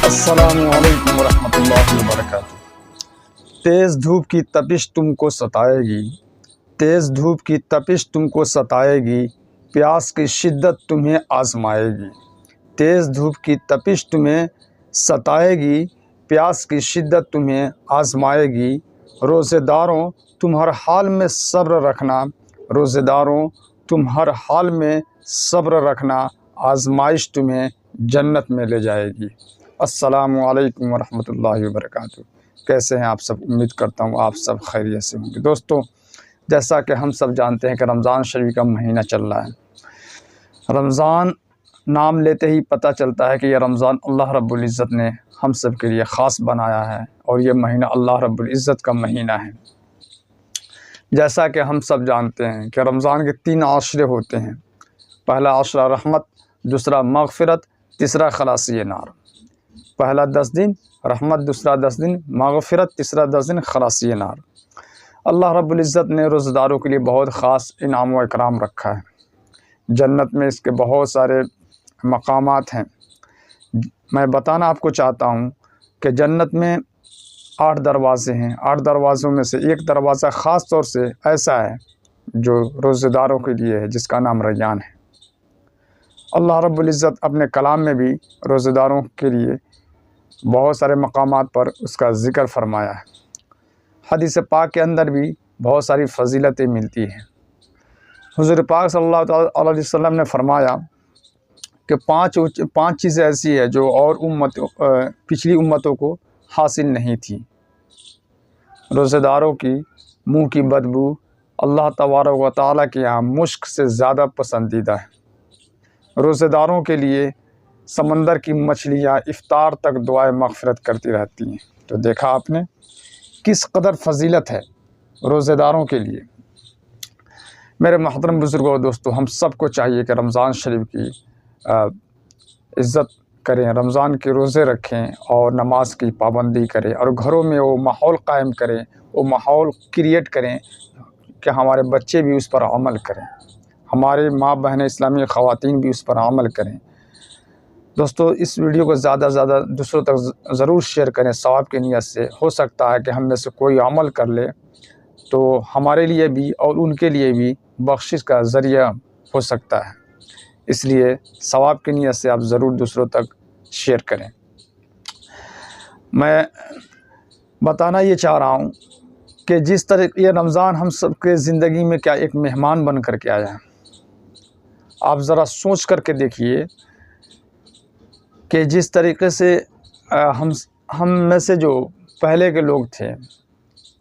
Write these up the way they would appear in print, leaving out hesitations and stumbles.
السلام علیکم ورحمۃ اللہ وبرکاتہ۔ تیز دھوپ کی تپش تم کو ستائے گی، تیز دھوپ کی تپش تم کو ستائے گی، پیاس کی شدت تمہیں آزمائے گی۔ تیز دھوپ کی تپش تمہیں ستائے گی، پیاس کی شدت تمہیں آزمائے گی۔ روزے داروں تم ہر حال میں صبر رکھنا، روزے داروں تم ہر حال میں صبر رکھنا، آزمائش تمہیں جنت میں لے جائے گی۔ السلام علیکم ورحمۃ اللہ وبرکاتہ۔ کیسے ہیں آپ سب؟ امید کرتا ہوں آپ سب خیریت سے ہوں گے۔ دوستو، جیسا کہ ہم سب جانتے ہیں کہ رمضان شریف کا مہینہ چل رہا ہے۔ رمضان نام لیتے ہی پتہ چلتا ہے کہ یہ رمضان اللہ رب العزت نے ہم سب کے لیے خاص بنایا ہے، اور یہ مہینہ اللہ رب العزت کا مہینہ ہے۔ جیسا کہ ہم سب جانتے ہیں کہ رمضان کے 3 عشرے ہوتے ہیں۔ پہلا عشرہ رحمت، دوسرا مغفرت، تیسرا خلاصی نار۔ پہلا 10 دن رحمت، دوسرا 10 دن مغفرت، تیسرا 10 دن خلاصی نار۔ اللہ رب العزت نے روزہ داروں کے لیے بہت خاص انعام و اکرام رکھا ہے۔ جنت میں اس کے بہت سارے مقامات ہیں۔ میں بتانا آپ کو چاہتا ہوں کہ جنت میں 8 دروازے ہیں۔ 8 دروازوں میں سے ایک دروازہ خاص طور سے ایسا ہے جو روزہ داروں کے لیے ہے، جس کا نام ریان ہے۔ اللہ رب العزت اپنے کلام میں بھی روزہ داروں کے لیے بہت سارے مقامات پر اس کا ذکر فرمایا ہے۔ حدیث پاک کے اندر بھی بہت ساری فضیلتیں ملتی ہیں۔ حضور پاک صلی اللہ علیہ وسلم نے فرمایا کہ 5 چیزیں ایسی ہیں جو اور پچھلی امتوں کو حاصل نہیں تھی۔ روزہ داروں کی منہ کی بدبو اللہ تبارک و تعالیٰ کے یہاں مشک سے زیادہ پسندیدہ ہے۔ روزہ داروں کے لیے سمندر کی مچھلیاں افطار تک دعائے مغفرت کرتی رہتی ہیں۔ تو دیکھا آپ نے کس قدر فضیلت ہے روزہ داروں کے لیے۔ میرے محترم بزرگوں اور دوستو، ہم سب کو چاہیے کہ رمضان شریف کی عزت کریں، رمضان کے روزے رکھیں اور نماز کی پابندی کریں، اور گھروں میں وہ ماحول قائم کریں، وہ ماحول کریٹ کریں کہ ہمارے بچے بھی اس پر عمل کریں، ہمارے ماں بہن اسلامی خواتین بھی اس پر عمل کریں۔ دوستو، اس ویڈیو کو زیادہ سے زیادہ دوسروں تک ضرور شیئر کریں ثواب کی نیت سے۔ ہو سکتا ہے کہ ہم میں سے کوئی عمل کر لے تو ہمارے لیے بھی اور ان کے لیے بھی بخشش کا ذریعہ ہو سکتا ہے۔ اس لیے ثواب کی نیت سے آپ ضرور دوسروں تک شیئر کریں۔ میں بتانا یہ چاہ رہا ہوں کہ جس طرح یہ رمضان ہم سب کے زندگی میں کیا ایک مہمان بن کر کے آیا ہے۔ آپ ذرا سوچ کر کے دیکھیے کہ جس طریقے سے ہم میں سے جو پہلے کے لوگ تھے،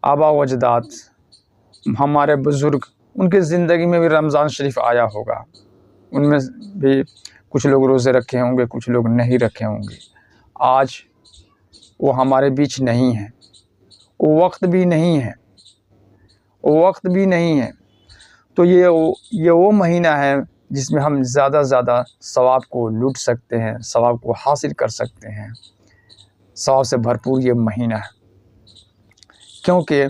آبا و اجداد، ہمارے بزرگ، ان کی زندگی میں بھی رمضان شریف آیا ہوگا۔ ان میں بھی کچھ لوگ روزے رکھے ہوں گے، کچھ لوگ نہیں رکھے ہوں گے۔ آج وہ ہمارے بیچ نہیں ہیں، وہ وقت بھی نہیں ہے، وہ وقت بھی نہیں ہے۔ تو یہ وہ مہینہ ہے جس میں ہم زیادہ سے زیادہ ثواب کو لوٹ سکتے ہیں، ثواب کو حاصل کر سکتے ہیں۔ ثواب سے بھرپور یہ مہینہ ہے، کیونکہ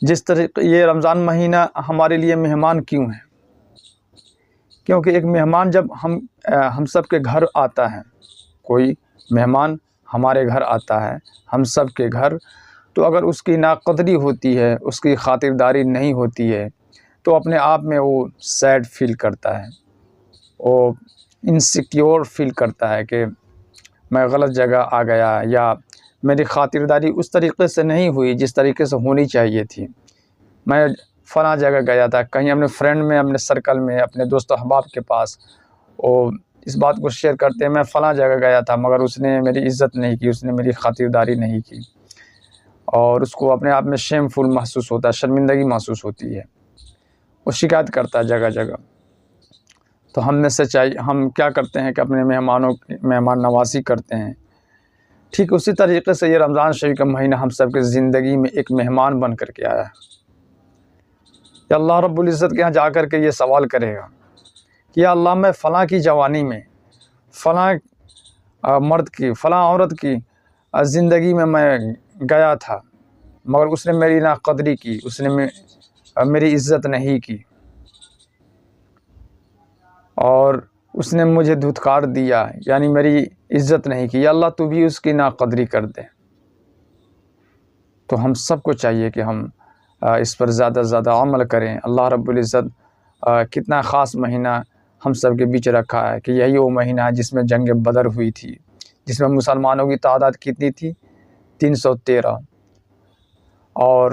جس طریقے یہ رمضان مہینہ ہمارے لیے مہمان کیوں ہے؟ کیونکہ ایک مہمان جب ہم سب کے گھر آتا ہے، کوئی مہمان ہمارے گھر آتا ہے، ہم سب کے گھر، تو اگر اس کی ناقدری ہوتی ہے، اس کی خاطرداری نہیں ہوتی ہے، تو اپنے آپ میں وہ سیڈ فیل کرتا ہے، وہ انسیکیور فیل کرتا ہے کہ میں غلط جگہ آ گیا، یا میری خاطرداری اس طریقے سے نہیں ہوئی جس طریقے سے ہونی چاہیے تھی۔ میں فلاں جگہ گیا تھا، کہیں اپنے فرینڈ میں، اپنے سرکل میں، اپنے دوست و احباب کے پاس وہ اس بات کو شیئر کرتے ہیں میں فلاں جگہ گیا تھا، مگر اس نے میری عزت نہیں کی، اس نے میری خاطرداری نہیں کی، اور اس کو اپنے آپ میں شیم فل محسوس ہوتا ہے، شرمندگی محسوس ہوتی ہے، وہ شکایت کرتا ہے جگہ جگہ۔ تو ہم میں سے ہم کیا کرتے ہیں کہ اپنے مہمان نوازی کرتے ہیں۔ ٹھیک اسی طریقے سے یہ رمضان شریف کا مہینہ ہم سب کے زندگی میں ایک مہمان بن کر کے آیا ہے۔ کہ اللہ رب العزت کے یہاں جا کر کے یہ سوال کرے گا کہ یا اللہ، میں فلاں کی جوانی میں، فلاں مرد کی، فلاں عورت کی زندگی میں گیا تھا، مگر اس نے میری ناقدری کی، اس نے میری عزت نہیں کی، اور اس نے مجھے دھتکار دیا، یعنی میری عزت نہیں کی، یا اللہ تو بھی اس کی ناقدری کر دے۔ تو ہم سب کو چاہیے کہ ہم اس پر زیادہ سے زیادہ عمل کریں۔ اللہ رب العزت کتنا خاص مہینہ ہم سب کے بیچ رکھا ہے کہ یہی وہ مہینہ ہے جس میں جنگ بدر ہوئی تھی، جس میں مسلمانوں کی تعداد کتنی تھی؟ 313، اور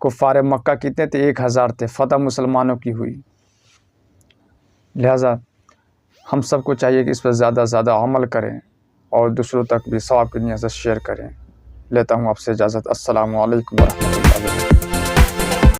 کفار مکہ کتنے تھے؟ 1000 تھے۔ فتح مسلمانوں کی ہوئی۔ لہذا ہم سب کو چاہیے کہ اس پر زیادہ سے زیادہ عمل کریں اور دوسروں تک بھی ثواب کی نیت سے شیئر کریں۔ لیتا ہوں آپ سے اجازت۔ السلام علیکم ورحمۃ اللہ وبرکاتہ۔